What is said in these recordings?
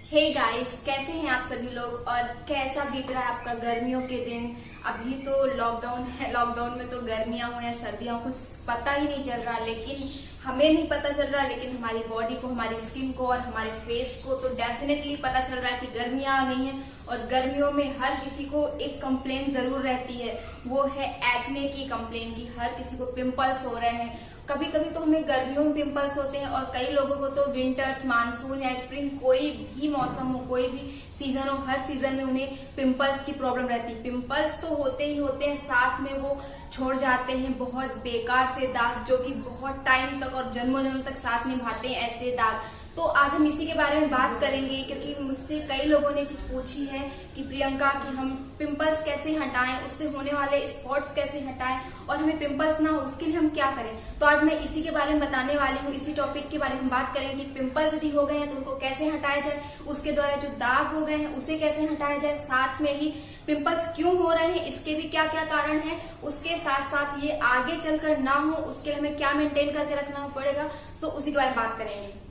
Hey guys, कैसे हैं आप सभी लोग और कैसा बीत रहा है आपका गर्मियों के दिन। अभी तो लॉकडाउन है, लॉकडाउन में तो गर्मियां हो या सर्दियां हो कुछ पता ही नहीं चल रहा, लेकिन हमें नहीं पता चल रहा, लेकिन हमारी बॉडी को, हमारी स्किन को और हमारे फेस को तो डेफिनेटली पता चल रहा है कि गर्मियां आ गई हैं। और गर्मियों में हर किसी को एक कंप्लेन जरूर रहती है, वो है एक्ने की कंप्लेन की। हर किसी को पिंपल्स हो रहे हैं। कभी कभी तो हमें गर्मियों में पिंपल्स होते हैं और कई लोगों को तो विंटर्स, मानसून या स्प्रिंग, कोई भी मौसम हो, कोई भी सीजन हो, हर सीजन में उन्हें पिंपल्स की प्रॉब्लम रहती है। पिंपल्स तो होते ही होते हैं, साथ में वो छोड़ जाते हैं बहुत बेकार से दाग, जो कि बहुत टाइम तक और जन्मों जन्म तक साथ निभाते हैं ऐसे दाग। तो आज हम इसी के बारे में बात करेंगे, क्योंकि मुझसे कई लोगों ने चीज पूछी है कि प्रियंका कि हम पिंपल्स कैसे हटाएं, उससे होने वाले स्पॉट्स कैसे हटाएं और हमें पिंपल्स ना हो उसके लिए हम क्या करें। तो आज मैं इसी के बारे में बताने वाली हूँ। इसी टॉपिक के बारे में हम बात करेंगे कि पिंपल्स यदि हो गए हैं तो उनको कैसे हटाया जाए, उसके द्वारा जो दाग हो गए हैं उसे कैसे हटाया जाए, साथ में ही पिंपल्स क्यों हो रहे हैं इसके भी क्या क्या कारण है, उसके साथ साथ ये आगे चलकर ना हो उसके लिए हमें क्या मेंटेन करके रखना पड़ेगा। सो उसी के बारे में बात करेंगे।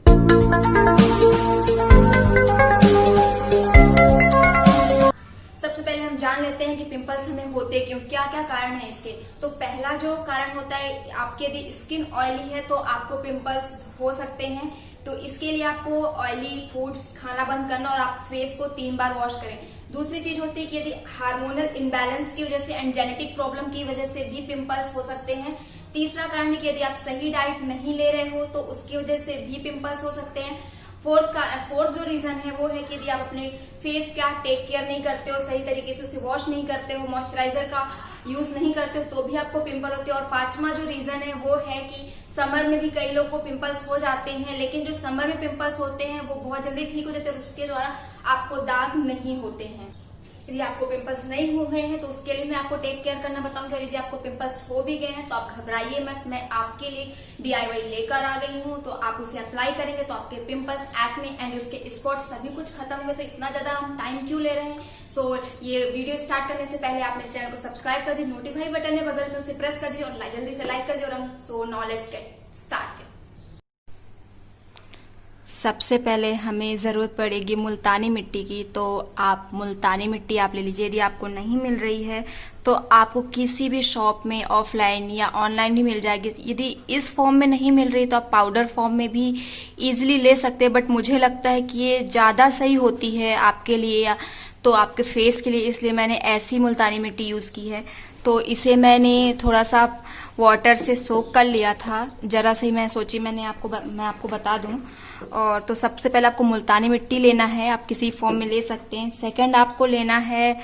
सबसे पहले हम जान लेते हैं कि पिंपल्स हमें होते क्यों, क्या क्या कारण है इसके। तो पहला जो कारण होता है, आपकी यदि स्किन ऑयली है तो आपको पिंपल्स हो सकते हैं। तो इसके लिए आपको ऑयली फूड्स खाना बंद करना और आप फेस को 3 बार वॉश करें। दूसरी चीज होती है कि यदि हार्मोनल इम्बैलेंस की वजह से एंड जेनेटिक प्रॉब्लम की वजह से भी पिंपल्स हो सकते हैं। तीसरा कारण है कि यदि आप सही डाइट नहीं ले रहे हो तो उसकी वजह से भी पिंपल्स हो सकते हैं। फोर्थ जो रीजन है वो है कि यदि आप अपने फेस का टेक केयर नहीं करते हो, सही तरीके से उसे वॉश नहीं करते हो, मॉइस्चराइजर का यूज नहीं करते हो, तो भी आपको पिंपल होते हैं। और पांचवा जो रीजन है वो है कि समर में भी कई लोगों को पिंपल्स हो जाते हैं, लेकिन जो समर में पिंपल्स होते हैं वो बहुत जल्दी ठीक हो जाते हैं, उसके द्वारा आपको दाग नहीं होते हैं। यदि आपको पिंपल्स नहीं हुए हैं तो उसके लिए मैं आपको टेक केयर करना बताऊंगी। यदि आपको पिंपल्स हो भी गए हैं तो आप घबराइए मत, मैं आपके लिए DIY लेकर आ गई हूँ। तो आप उसे अप्लाई करेंगे तो आपके पिंपल्स, एक्ने एंड उसके स्पॉट्स सभी कुछ खत्म होंगे। तो इतना ज्यादा हम टाइम क्यों ले रहे हैं। सो ये वीडियो स्टार्ट करने से पहले आप मेरे चैनल को सब्सक्राइब कर दीजिए, नोटिफाई बटन है बगल में उसे प्रेस कर दीजिए और जल्दी से लाइक कर दीजिए। और हम so now let's get started. सबसे पहले हमें ज़रूरत पड़ेगी मुल्तानी मिट्टी की। तो आप मुल्तानी मिट्टी आप ले लीजिए। यदि आपको नहीं मिल रही है तो आपको किसी भी शॉप में ऑफलाइन या ऑनलाइन भी मिल जाएगी। यदि इस फॉर्म में नहीं मिल रही तो आप पाउडर फॉर्म में भी इजीली ले सकते हैं, बट मुझे लगता है कि ये ज़्यादा सही होती है आपके लिए या तो आपके फेस के लिए, इसलिए मैंने ऐसी मुल्तानी मिट्टी यूज़ की है। तो इसे मैंने थोड़ा सा वाटर से सोक कर लिया था, जरा सा ही मैं सोची मैं आपको बता दूं। और तो सबसे पहले आपको मुल्तानी मिट्टी लेना है, आप किसी फॉर्म में ले सकते हैं। सेकंड आपको लेना है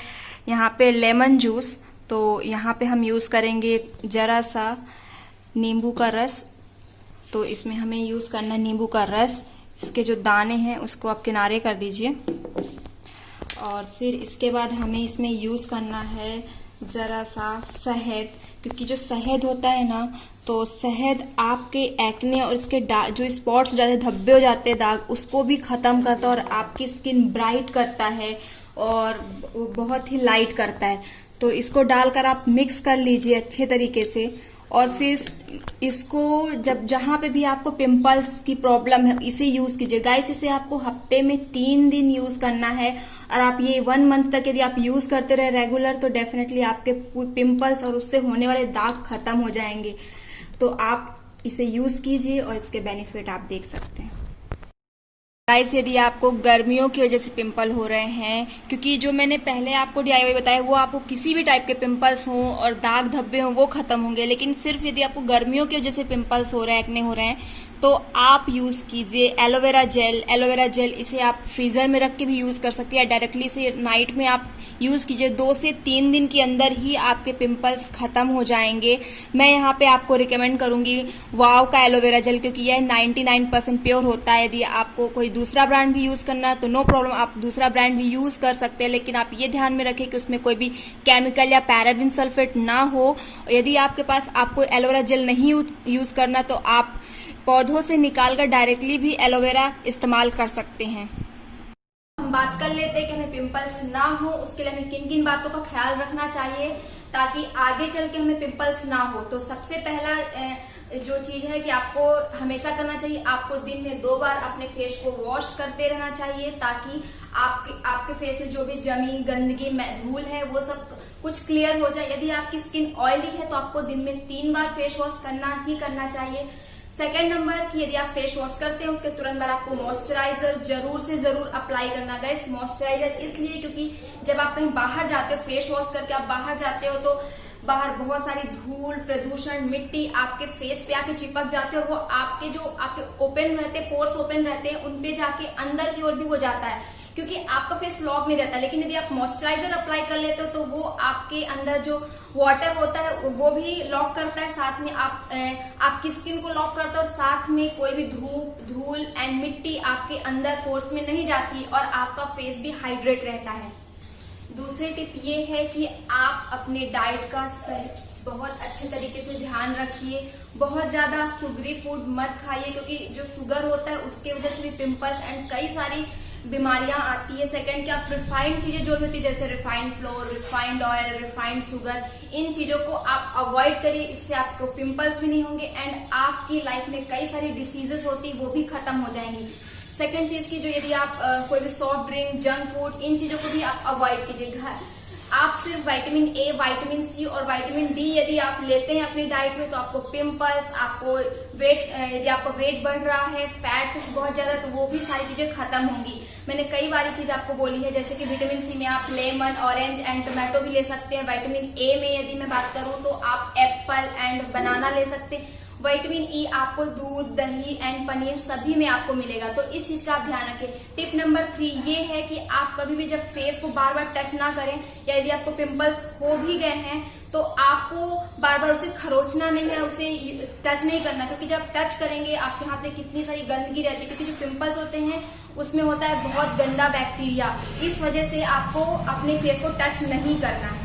यहाँ पे लेमन जूस। तो यहाँ पे हम यूज़ करेंगे जरा सा नींबू का रस। तो इसमें हमें यूज़ करना है नींबू का रस। इसके जो दाने हैं उसको आप किनारे कर दीजिए। और फिर इसके बाद हमें इसमें यूज़ करना है ज़रा सा शहद, क्योंकि जो शहद होता है ना, तो शहद आपके एक्ने और इसके जो स्पॉट्स हो जाते हैं, धब्बे हो जाते हैं, दाग, उसको भी खत्म करता है और आपकी स्किन ब्राइट करता है और बहुत ही लाइट करता है। तो इसको डालकर आप मिक्स कर लीजिए अच्छे तरीके से। और फिर इसको जहां पे भी आपको पिंपल्स की प्रॉब्लम है इसे यूज कीजिए। गाइस, इसे आपको हफ्ते में 3 दिन यूज करना है और आप ये 1 मंथ तक यदि आप यूज करते रहे रेगुलर तो डेफिनेटली आपके पिंपल्स और उससे होने वाले दाग खत्म हो जाएंगे। तो आप इसे यूज कीजिए और इसके बेनिफिट आप देख सकते हैं। गाइस, यदि आपको गर्मियों की वजह से पिंपल हो रहे हैं, क्योंकि जो मैंने पहले आपको DIY बताया वो आपको किसी भी टाइप के पिंपल्स हों और दाग धब्बे हों वो खत्म होंगे, लेकिन सिर्फ यदि आपको गर्मियों की वजह से पिंपल्स हो रहे हैं, एक्ने हो रहे हैं, तो आप यूज कीजिए एलोवेरा जेल। एलोवेरा जेल इसे आप फ्रीजर में रख के भी यूज कर सकते हैं या डायरेक्टली से नाइट में आप यूज कीजिए। 2 से 3 दिन के अंदर ही आपके पिंपल्स खत्म हो जाएंगे। मैं यहाँ पे आपको रिकमेंड करूंगी वाव का एलोवेरा जेल, क्योंकि यह 99% प्योर होता है। यदि आपको कोई दूसरा ब्रांड भी यूज करना है तो नो प्रॉब्लम, आप दूसरा ब्रांड भी यूज कर सकते हैं, लेकिन आप ये ध्यान में रखें कि उसमें कोई भी केमिकल या पैराबिन सल्फेट ना हो। यदि आपके पास आपको एलोवेरा जेल नहीं यूज करना तो आप पौधों से निकालकर डायरेक्टली भी एलोवेरा इस्तेमाल कर सकते हैं। हम बात कर लेते हैं कि हमें पिंपल्स ना हो उसके लिए हमें किन किन बातों का ख्याल रखना चाहिए ताकि आगे चल के हमें पिंपल्स ना हो। तो सबसे पहला जो चीज है कि आपको हमेशा करना चाहिए, आपको दिन में 2 बार अपने फेस को वॉश करते रहना चाहिए, ताकि आपके फेस में जो भी जमी गंदगी धूल है वो सब कुछ क्लियर हो जाए। यदि आपकी स्किन ऑयली है तो आपको दिन में 3 बार फेस वॉश करना ही करना चाहिए। सेकेंड नंबर कि यदि आप फेस वॉश करते हैं उसके तुरंत बाद आपको मॉइस्चराइजर जरूर से जरूर अप्लाई करना। गाइस मॉइस्चराइजर इसलिए क्योंकि जब आप कहीं बाहर जाते हो, फेस वॉश करके आप बाहर जाते हो तो बाहर बहुत सारी धूल, प्रदूषण, मिट्टी आपके फेस पे आके चिपक जाते हैं और वो आपके ओपन रहते, पोर्स ओपन रहते हैं, उनपे जाके अंदर की ओर भी वो जाता है, क्योंकि आपका फेस लॉक नहीं रहता। लेकिन यदि आप मॉइस्चराइजर अप्लाई कर लेते हो तो वो आपके अंदर जो वाटर होता है वो भी लॉक करता है, साथ में आपकी स्किन को लॉक करता है और साथ में कोई भी धूल एंड मिट्टी आपके अंदर पोर्स में नहीं जाती और आपका फेस भी हाइड्रेट रहता है। दूसरी टिप ये है कि आप अपने डाइट का बहुत अच्छे तरीके से ध्यान रखिए। बहुत ज्यादा सुगरी फूड मत खाइए, क्योंकि जो शुगर होता है उसके वजह से भी पिंपल्स एंड कई सारी बीमारियां आती है। सेकंड कि आप रिफाइंड चीजें जो भी होती है जैसे refined flour, refined oil, refined sugar, इन चीजों को आप अवॉइड करिए। इससे आपको पिंपल्स भी नहीं होंगे एंड आपकी लाइफ में कई सारी डिसीजेस होती है वो भी खत्म हो जाएंगी। सेकंड चीज की जो यदि आप कोई भी सॉफ्ट ड्रिंक, जंक फूड, इन चीजों को भी आप अवॉइड कीजिए। आप सिर्फ विटामिन ए, विटामिन सी और विटामिन डी यदि आप लेते हैं अपनी डाइट में तो आपको पिंपल्स, आपको यदि आपका वेट बढ़ रहा है, फैट बहुत ज्यादा, तो वो भी सारी चीजें खत्म होंगी। मैंने कई बारी चीज आपको बोली है, जैसे कि विटामिन सी में आप लेमन, ऑरेंज एंड टोमेटो भी ले सकते हैं। विटामिन ए में यदि मैं बात करूं तो आप एप्पल एंड बनाना ले सकते हैं। विटामिन ई आपको दूध, दही एंड पनीर सभी में आपको मिलेगा, तो इस चीज का आप ध्यान रखें। टिप नंबर 3 ये है कि आप कभी भी जब फेस को बार बार टच ना करें, या यदि आपको पिंपल्स हो भी गए हैं तो आपको बार बार उसे खरोचना नहीं है, उसे टच नहीं करना, क्योंकि जब टच करेंगे आपके हाथ में कितनी सारी गंदगी रहती है, क्योंकि जो पिंपल्स होते हैं उसमें होता है बहुत गंदा बैक्टीरिया। इस वजह से आपको अपने फेस को टच नहीं करना है।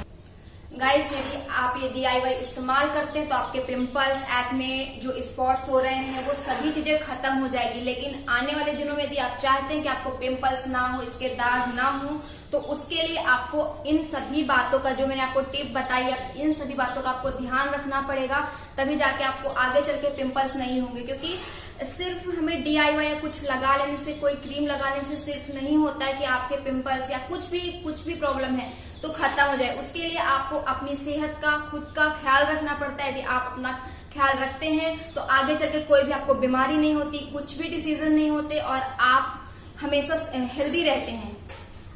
गाइस यदि आप ये DIY इस्तेमाल करते हैं तो आपके पिंपल्स, एक्ने, जो स्पॉट्स हो रहे हैं वो सभी चीजें खत्म हो जाएगी। लेकिन आने वाले दिनों में यदि आप चाहते हैं कि आपको पिंपल्स ना हो, इसके दाग ना हो, तो उसके लिए आपको इन सभी बातों का, जो मैंने आपको टिप बताई है, इन सभी बातों का आपको ध्यान रखना पड़ेगा, तभी जाके आपको आगे चल के पिंपल्स नहीं होंगे। क्योंकि सिर्फ हमें DIY या कुछ लगा लेने से, कोई क्रीम लगाने से सिर्फ नहीं होता है कि आपके पिंपल्स या कुछ भी प्रॉब्लम है तो खत्म हो जाए। उसके लिए आपको अपनी सेहत का, खुद का ख्याल रखना पड़ता है। यदि आप अपना ख्याल रखते हैं तो आगे चल के कोई भी आपको बीमारी नहीं होती, कुछ भी डिसीजन नहीं होते और आप हमेशा हेल्दी रहते हैं।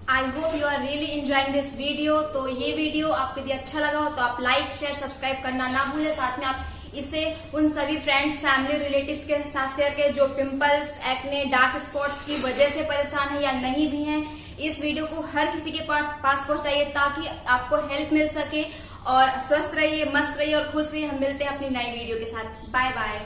I hope you are really enjoying this video. तो ये वीडियो आपको यदि अच्छा लगा हो तो आप लाइक, शेयर, सब्सक्राइब करना ना भूलें। साथ में आप इसे उन सभी फ्रेंड्स, फैमिली, रिलेटिव्स के साथ शेयर करें जो पिंपल्स, एक्ने, डार्क स्पॉट्स की वजह से परेशान है या नहीं भी हैं। इस वीडियो को हर किसी के पास पहुंचाइए ताकि आपको हेल्प मिल सके। और स्वस्थ रहिए, मस्त रहिए और खुश रहिए। हम मिलते हैं अपनी नई वीडियो के साथ। Bye bye.